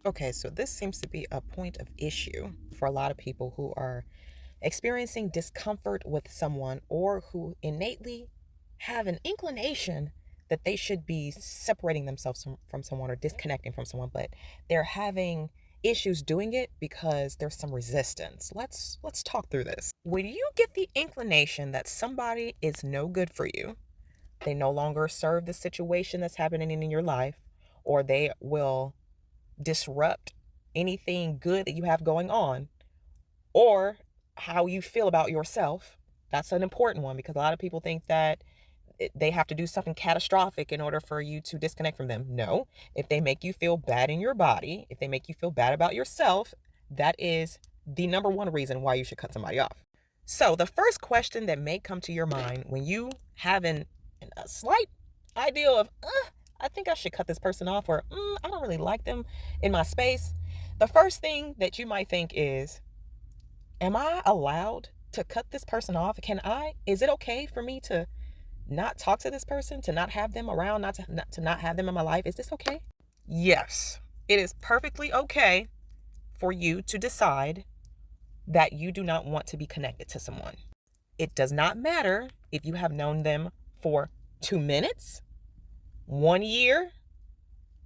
Okay, so this seems to be a point of issue for a lot of people who are experiencing discomfort with someone or who innately have an inclination that they should be separating themselves from someone or disconnecting from someone, but they're having issues doing it because there's some resistance. Let's talk through this. When you get the inclination that somebody is no good for you, they no longer serve the situation that's happening in your life, or they will disrupt anything good that you have going on, or how you feel about yourself. That's an important one because a lot of people think that they have to do something catastrophic in order for you to disconnect from them. No, if they make you feel bad in your body, if they make you feel bad about yourself, that is the number one reason why you should cut somebody off. So the first question that may come to your mind when you have a slight idea of, I think I should cut this person off, or I don't really like them in my space. The first thing that you might think is, am I allowed to cut this person off? Is it okay for me to not talk to this person, to not have them around, not have them in my life? Is this okay? Yes, it is perfectly okay for you to decide that you do not want to be connected to someone. It does not matter if you have known them for 2 minutes, 1 year,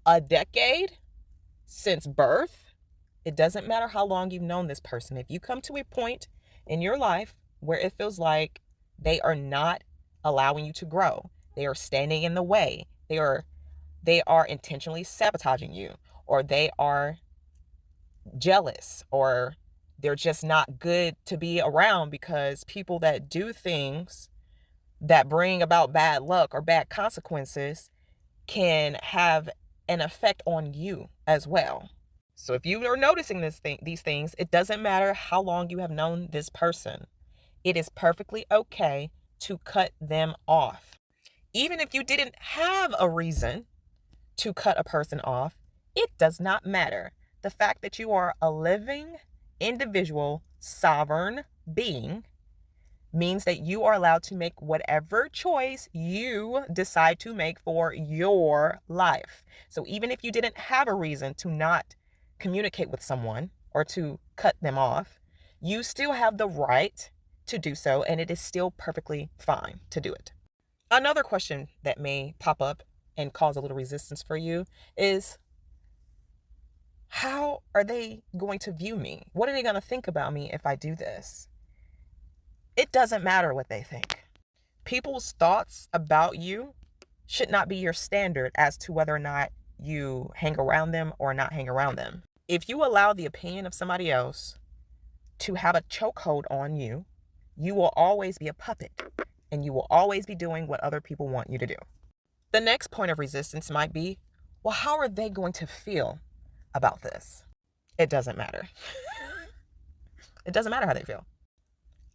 a decade, since birth. It doesn't matter how long you've known this person. If you come to a point in your life where it feels like they are not allowing you to grow, they are standing in the way, they are intentionally sabotaging you, or they are jealous, or they're just not good to be around, because people that do things that bring about bad luck or bad consequences can have an effect on you as well. So if you are noticing these things, it doesn't matter how long you have known this person. It is perfectly okay to cut them off. Even if you didn't have a reason to cut a person off, it does not matter. The fact that you are a living, individual, sovereign being means that you are allowed to make whatever choice you decide to make for your life. So even if you didn't have a reason to not communicate with someone or to cut them off, you still have the right to do so, and it is still perfectly fine to do it. Another question that may pop up and cause a little resistance for you is, how are they going to view me? What are they going to think about me if I do this? It doesn't matter what they think. People's thoughts about you should not be your standard as to whether or not you hang around them or not hang around them. If you allow the opinion of somebody else to have a chokehold on you, you will always be a puppet, and you will always be doing what other people want you to do. The next point of resistance might be, well, how are they going to feel about this? It doesn't matter. It doesn't matter how they feel.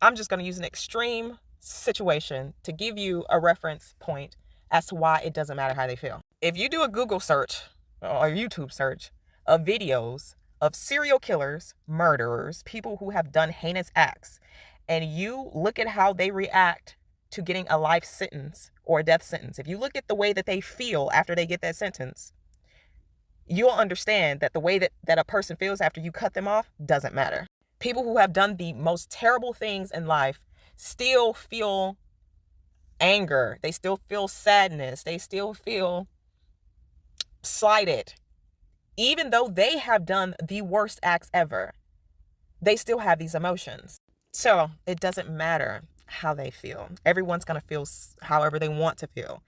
I'm just going to use an extreme situation to give you a reference point as to why it doesn't matter how they feel. If you do a Google search or a YouTube search of videos of serial killers, murderers, people who have done heinous acts, and you look at how they react to getting a life sentence or a death sentence, if you look at the way that they feel after they get that sentence, you'll understand that the way that a person feels after you cut them off doesn't matter. People who have done the most terrible things in life still feel anger. They still feel sadness. They still feel slighted. Even though they have done the worst acts ever, they still have these emotions. So it doesn't matter how they feel. Everyone's going to feel however they want to feel.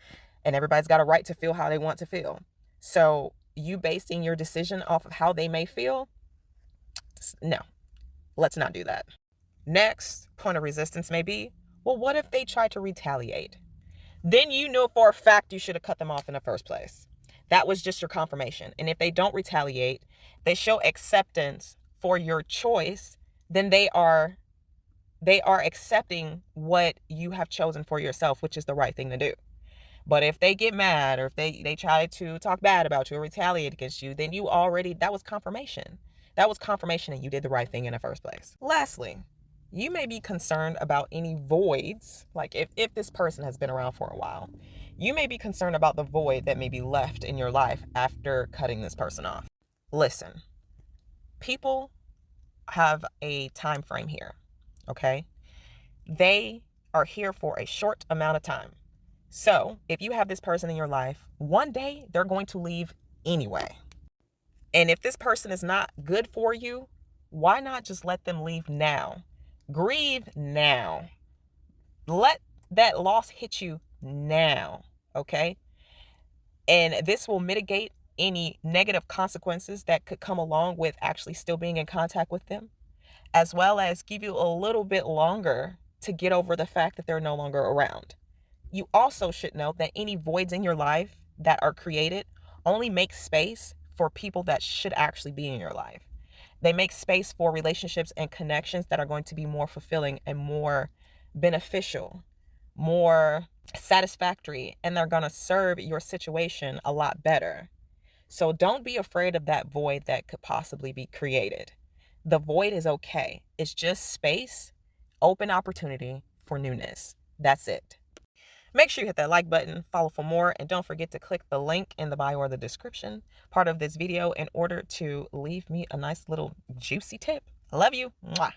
And everybody's got a right to feel how they want to feel. So you basing your decision off of how they may feel, no. Let's not do that. Next point of resistance may be, well, what if they try to retaliate? Then you know for a fact you should have cut them off in the first place. That was just your confirmation. And if they don't retaliate, they show acceptance for your choice, then they are accepting what you have chosen for yourself, which is the right thing to do. But if they get mad, or if they try to talk bad about you or retaliate against you, then that was confirmation. That was confirmation that you did the right thing in the first place. Lastly, you may be concerned about any voids. Like if this person has been around for a while, you may be concerned about the void that may be left in your life after cutting this person off. Listen, People have a time frame here, okay? They are here for a short amount of time. So if you have this person in your life, one day they're going to leave anyway. And if this person is not good for you, why not just let them leave now? Grieve now. Let that loss hit you now, okay? And this will mitigate any negative consequences that could come along with actually still being in contact with them, as well as give you a little bit longer to get over the fact that they're no longer around. You also should know that any voids in your life that are created only make space for people that should actually be in your life. They make space for relationships and connections that are going to be more fulfilling and more beneficial, more satisfactory, and they're going to serve your situation a lot better. So don't be afraid of that void that could possibly be created. The void is okay. It's just space, open opportunity for newness. That's it. Make sure you hit that like button, follow for more, and don't forget to click the link in the bio or the description part of this video in order to leave me a nice little juicy tip. I love you. Mwah.